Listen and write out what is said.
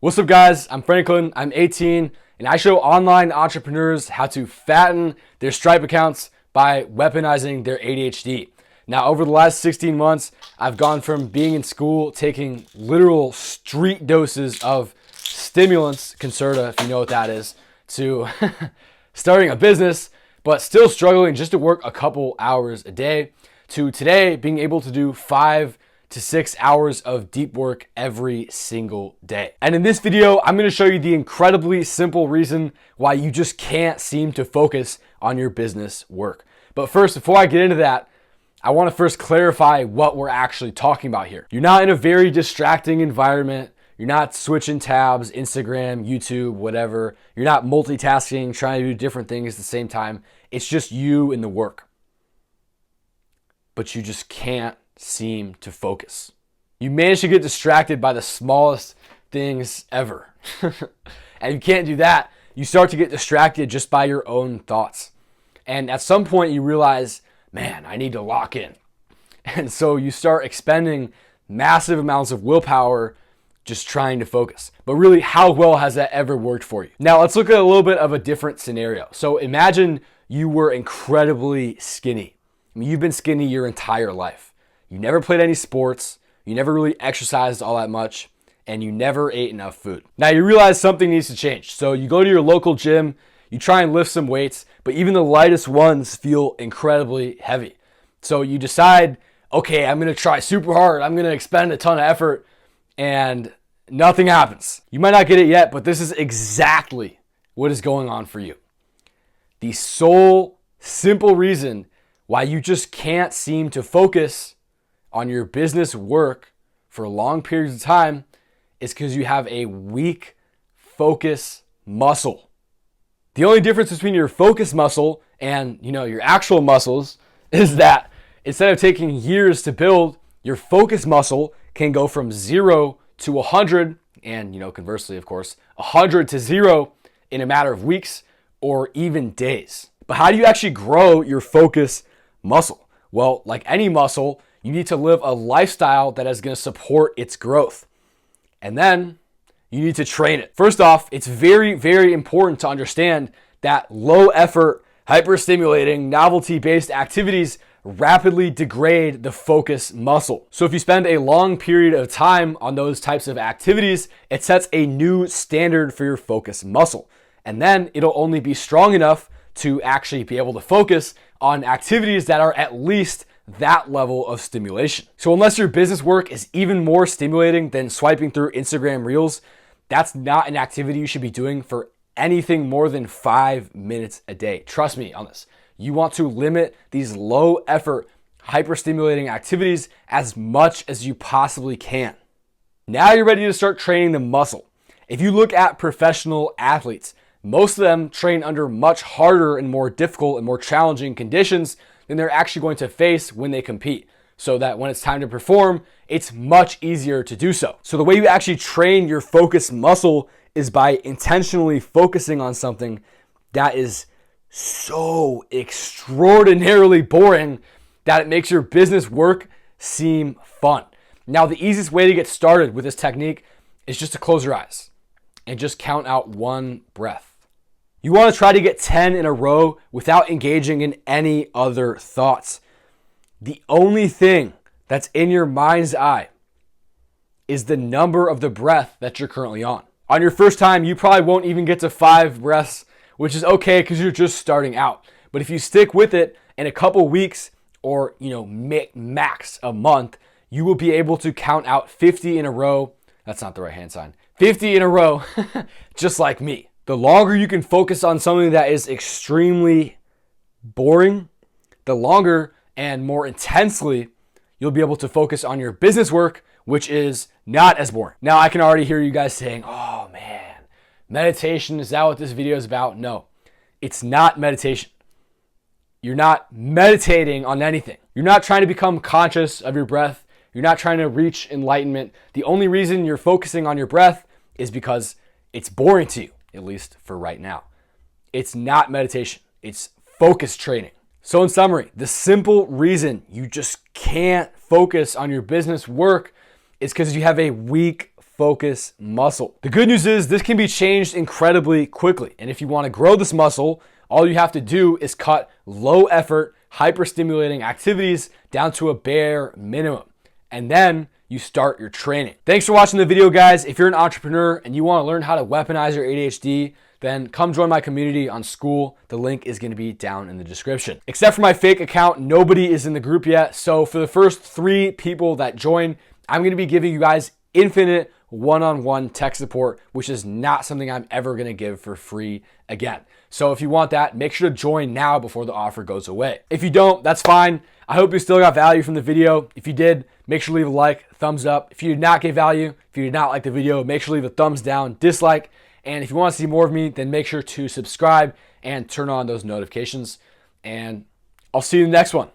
What's up, guys? I'm Franklin. I'm 18, and I show online entrepreneurs how to fatten their Stripe accounts by weaponizing their ADHD. Now, over the last 16 months, I've gone from being in school, taking literal street doses of stimulants, Concerta, if you know what that is, to starting a business, but still struggling just to work a couple hours a day, to today being able to do 5 to 6 hours of deep work every single day. And in this video, I'm gonna show you the incredibly simple reason why you just can't seem to focus on your business work. But first, before I get into that, I wanna first clarify what we're actually talking about here. You're not in a very distracting environment. You're not switching tabs, Instagram, YouTube, whatever. You're not multitasking, trying to do different things at the same time. It's just you and the work. But you just can't seem to focus. You manage to get distracted by the smallest things ever. And you can't do that. You start to get distracted just by your own thoughts. And at some point you realize, man, I need to lock in. And so you start expending massive amounts of willpower just trying to focus. But really, how well has that ever worked for you? Now let's look at a little bit of a different scenario. So imagine you were incredibly skinny. I mean, you've been skinny your entire life. You never played any sports, you never really exercised all that much, and you never ate enough food. Now you realize something needs to change. So you go to your local gym, you try and lift some weights, but even the lightest ones feel incredibly heavy. So you decide, okay, I'm gonna try super hard, I'm gonna expend a ton of effort, and nothing happens. You might not get it yet, but this is exactly what is going on for you. The sole simple reason why you just can't seem to focus on your business work for long periods of time is because you have a weak focus muscle. The only difference between your focus muscle and your actual muscles is that instead of taking years to build, your focus muscle can go from 0 to 100, and conversely, of course, 100 to 0 in a matter of weeks or even days. But how do you actually grow your focus muscle? Well, like any muscle, you need to live a lifestyle that is going to support its growth. And then you need to train it. First off, it's very, very important to understand that low effort, hyper-stimulating, novelty-based activities rapidly degrade the focus muscle. So if you spend a long period of time on those types of activities, it sets a new standard for your focus muscle. And then it'll only be strong enough to actually be able to focus on activities that are at least that level of stimulation. So unless your business work is even more stimulating than swiping through Instagram Reels, that's not an activity you should be doing for anything more than 5 minutes a day. Trust me on this. You want to limit these low effort, hyper stimulating activities as much as you possibly can. Now you're ready to start training the muscle. If you look at professional athletes, most of them train under much harder and more difficult and more challenging conditions than they're actually going to face when they compete, so that when it's time to perform, it's much easier to do so. So the way you actually train your focus muscle is by intentionally focusing on something that is so extraordinarily boring that it makes your business work seem fun. Now, the easiest way to get started with this technique is just to close your eyes and just count out one breath. You want to try to get 10 in a row without engaging in any other thoughts. The only thing that's in your mind's eye is the number of the breath that you're currently on. On your first time, you probably won't even get to 5 breaths, which is okay because you're just starting out. But if you stick with it in a couple weeks or max a month, you will be able to count out 50 in a row. That's not the right hand sign. 50 in a row, just like me. The longer you can focus on something that is extremely boring, the longer and more intensely you'll be able to focus on your business work, which is not as boring. Now I can already hear you guys saying, oh man, meditation, is that what this video is about? No, it's not meditation. You're not meditating on anything. You're not trying to become conscious of your breath. You're not trying to reach enlightenment. The only reason you're focusing on your breath is because it's boring to you. At least for right now. It's not meditation. It's focus training. So in summary, the simple reason you just can't focus on your business work is because you have a weak focus muscle. The good news is this can be changed incredibly quickly. And if you want to grow this muscle, all you have to do is cut low effort, hyper-stimulating activities down to a bare minimum. And then you start your training. Thanks for watching the video, guys. If you're an entrepreneur and you want to learn how to weaponize your ADHD, then come join my community on School. The link is going to be down in the description. Except for my fake account, nobody is in the group yet. So for the first 3 people that join, I'm going to be giving you guys infinite one-on-one tech support, which is not something I'm ever going to give for free again. So if you want that, make sure to join now before the offer goes away. If you don't, that's fine. I hope you still got value from the video. If you did, make sure to leave a like, thumbs up. If you did not get value, if you did not like the video, make sure to leave a thumbs down, dislike. And if you want to see more of me, then make sure to subscribe and turn on those notifications. And I'll see you in the next one.